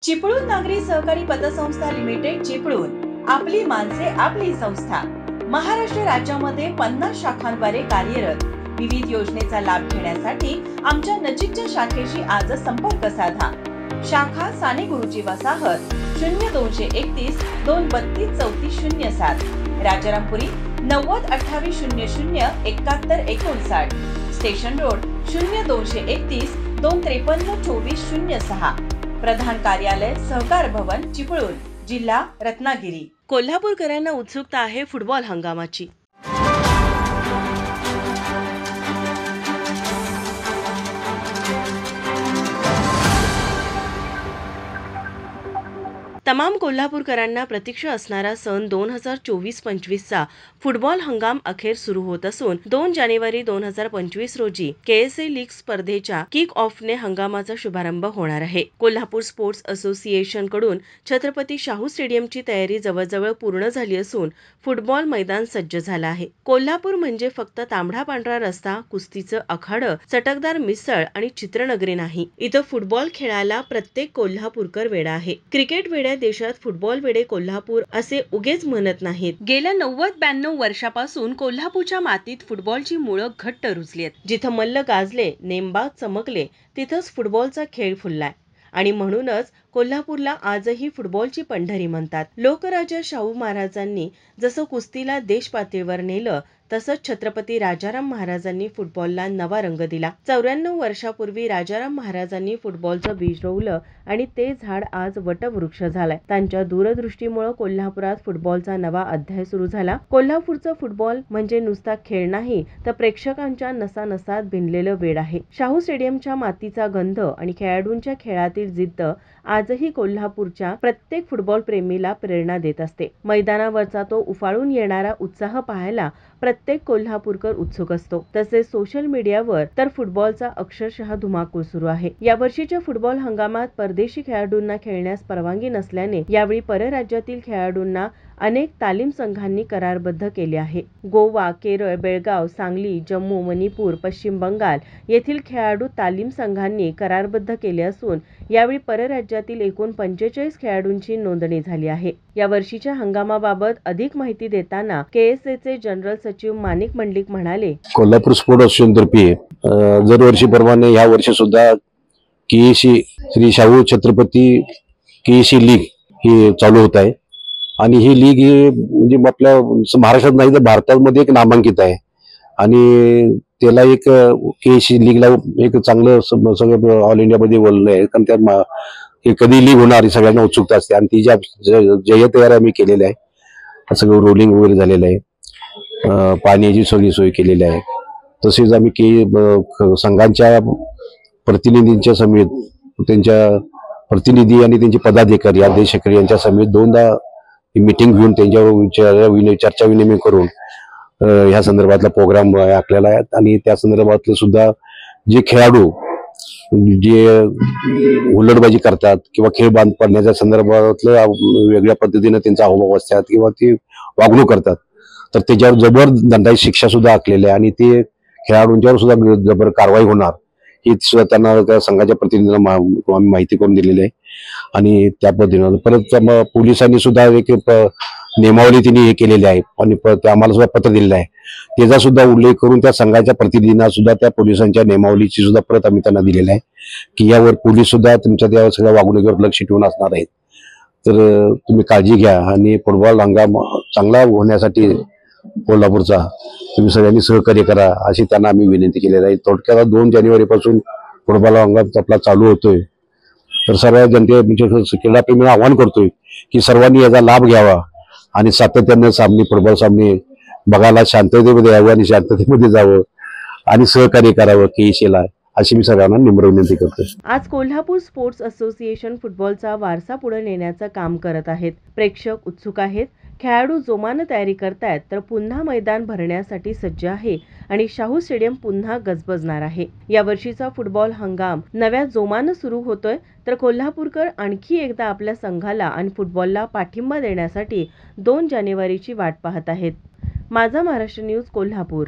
चिपळूण नागरी सहकारी पतसंस्था लिमिटेड चिपळूण, आपली माणसे आपली संस्था. महाराष्ट्र राज्यामध्ये 50 शाखांद्वारे कार्यरत. विविध योजनेचा लाभ घेण्यासाठी आमच्या नजीकच्या शाखेशी आज संपर्क साधा. शाखा साने गुरुजी वसाहत 0231 232 3407, राजारामपुरी 90 28 00 71 59, स्टेशन रोड 0231 253 24 06, प्रधान कार्यालय सहकार भवन चिपळूण, जिल्हा रत्नागिरी. कोल्हापूरकरांना उत्सुकता आहे फुटबॉल हंगामाची. तमाम कोल्हापूरकरांना प्रतीक्षा असणारा सन 2024-25 चा फुटबॉल हंगाम अखेर सुरू होत असून 2 जानेवारी 2025 रोजी KSA लीग स्पर्धेच्या किक ऑफने हंगामाचा शुभारंभ होणार आहे. कोल्हापूर स्पोर्ट्स असोसिएशन कडून छत्रपती शाहू स्टेडियमची तयारी जवळजवळ पूर्ण झाली असून फुटबॉल मैदान सज्ज झालं आहे. कोल्हापूर म्हणजे फक्त तांबडा पांढरा रस्ता, कुस्तीचं आखाडं, चटकदार मिसळ आणि चित्रनगरी नाही. इथं फुटबॉल खेळायला प्रत्येक कोल्हापूरकर वेडा आहे. क्रिकेट वेड्या देशात फुटबॉल वेडे कोल्हापूर असे उगेच म्हणत नाहीत. गेल्या 90-92 वर्षापासून कोल्हापूरच्या मातीत फुटबॉलची मुळं घट्ट रुजलीत. जिथं मल्ल गाजले, नेमबाज चमकले, तिथंच फुटबॉलचा खेळ फुललाय. आणि म्हणूनच कोल्हापूरला आजही फुटबॉलची पंढरी म्हणतात. लोकराजा शाहू महाराजांनी जसं कुस्तीला देश पातळीवर नेलं, तसंच छत्रपती राजाराम महाराजांनी फुटबॉलला नवा रंग दिला. 94 वर्षापूर्वी राजाराम महाराजांनी फुटबॉलचं बीज रोवलं आणि ते झाड आज वटवृक्ष झालंय. त्यांच्या दूरदृष्टीमुळे कोल्हापुरात फुटबॉलचा नवा अध्याय सुरू झाला. कोल्हापूरचं फुटबॉल म्हणजे नुसता खेळ नाही, तर प्रेक्षकांच्या नसानसात भिनलेलं वेड आहे. शाहू स्टेडियमच्या मातीचा गंध आणि खेळाडूंच्या खेळातील जिद्द आजही कोल्हापूरच्या प्रत्येक फुटबॉल प्रेमीला प्रेरणा देत असते. मैदानावरचा तो उफाळून येणारा उत्साह पाहायला प्रत्येक कोल्हापूरकर उत्सुक असतो. तसेच सोशल मीडियावर तर फुटबॉलचा अक्षरशः धुमाकूळ सुरू आहे. या वर्षीच्या फुटबॉल हंगामात परदेशी खेळाडूंना खेळण्यास परवानगी नसल्याने यावेळी परराज्यातील खेळाडूंना अनेक तालीम संघांनी करारबद्ध केले आहे. गोवा, केरळ, बेळगाव, सांगली, जम्मू, मणिपूर, पश्चिम बंगाल येथील खेळाडू तालीम संघांनी करारबद्ध केले असून यावेळी परराज्यातील एकूण 45 खेळाडूंची नोंदणी झाली आहे. या वर्षीच्या हंगामाबाबत अधिक माहिती देताना KSAचे जनरल सचिव माणिक मंडलिक म्हणाले, कोल्हापूर स्पोर्ट्स असोसिएशनतर्फे दरवर्षीप्रमाणे या वर्षी सुद्धा KSA Shri Shahu Chhatrapati KSA league ही चालू होत आहे. आणि ही लीग ही म्हणजे आपल्या महाराष्ट्रात नाही तर भारतामध्ये एक नामांकित आहे. आणि त्याला एक KSA लीगला एक चांगलं सगळं ऑल इंडियामध्ये बोललं आहे. कारण त्या हे कधी लीग होणार ही सगळ्यांना उत्सुकता असते. आणि ती जय तयारी आम्ही केलेली आहे. सगळं रोलिंग वगैरे झालेलं आहे. पाण्याची सगळी सोय केलेली आहे. तसेच आम्ही संघांच्या प्रतिनिधींच्या समेत, त्यांच्या प्रतिनिधी आणि त्यांचे पदाधिकारी अध्यक्षकारी यांच्या समेत 2दा मीटिंग घेऊन त्यांच्यावर चर्चा विनिमय करून ह्या संदर्भातला प्रोग्राम आखलेला आहे. आणि त्या संदर्भातले सुद्धा जे खेळाडू जे हुल्लडबाजी करतात किंवा खेळ बांध पडण्याच्या संदर्भातलं वेगळ्या पद्धतीने त्यांचा हावभाव असतात किंवा ते वागणूक करतात, तर त्याच्यावर जबर दंडाची शिक्षा सुद्धा आखलेली आहे. आणि ते खेळाडूंच्यावर सुद्धा जबर कारवाई होणार ही सुद्धा त्यांना त्या संघाच्या प्रतिनिधींना आम्ही माहिती करून दिलेली आहे. आणि त्या पद्धतीनं परत पोलिसांनी सुद्धा एक नियमावली त्यांनी हे केलेली आहे आणि आम्हाला सुद्धा पत्र दिलेलं आहे. त्याचा सुद्धा उल्लेख करून त्या संघाच्या प्रतिनिधींना सुद्धा त्या पोलिसांच्या नियमावलीची सुद्धा परत आम्ही त्यांना दिलेला आहे की यावर पोलीस सुद्धा तुमच्या त्या सगळ्या वागणुकीवर लक्ष ठेवून असणार आहेत. तर तुम्ही काळजी घ्या आणि फुटबॉल हंगाम चांगला होण्यासाठी कोल्हापूरचा तुम्ही सगळ्यांनी सहकार्य करा अशी त्यांना आम्ही विनंती केलेली आहे. थोडक्यात 2 जानेवारीपासून फुटबॉल हंगाम आपला चालू होतोय. तर सर्व क्रीडाप्रेमींना आवाहन करतोय की सर्वांनी याचा लाभ घ्यावा आणि सातत्याने फुटबॉल सामने बघायला शांततेमध्ये यावं आणि शांततेमध्ये जावं आणि सहकार्य करावं KSAला, अशी मी सगळ्यांना नम्र विनंती करतो. आज कोल्हापूर स्पोर्ट्स असोसिएशन फुटबॉलचा वारसा पुढे नेण्याचं काम करत आहेत. प्रेक्षक उत्सुक आहेत. खेळाडू जोमानं तयारी करतायत, तर पुन्हा मैदान भरण्यासाठी सज्ज आहे आणि शाहू स्टेडियम पुन्हा गजबजणार आहे. या वर्षीचा फुटबॉल हंगाम नव्या जोमानं सुरू होतोय, तर कोल्हापूरकर आणखी एकदा आपल्या संघाला आणि फुटबॉलला पाठिंबा देण्यासाठी 2 जानेवारीची वाट पाहत आहेत. माझा महाराष्ट्र न्यूज, कोल्हापूर.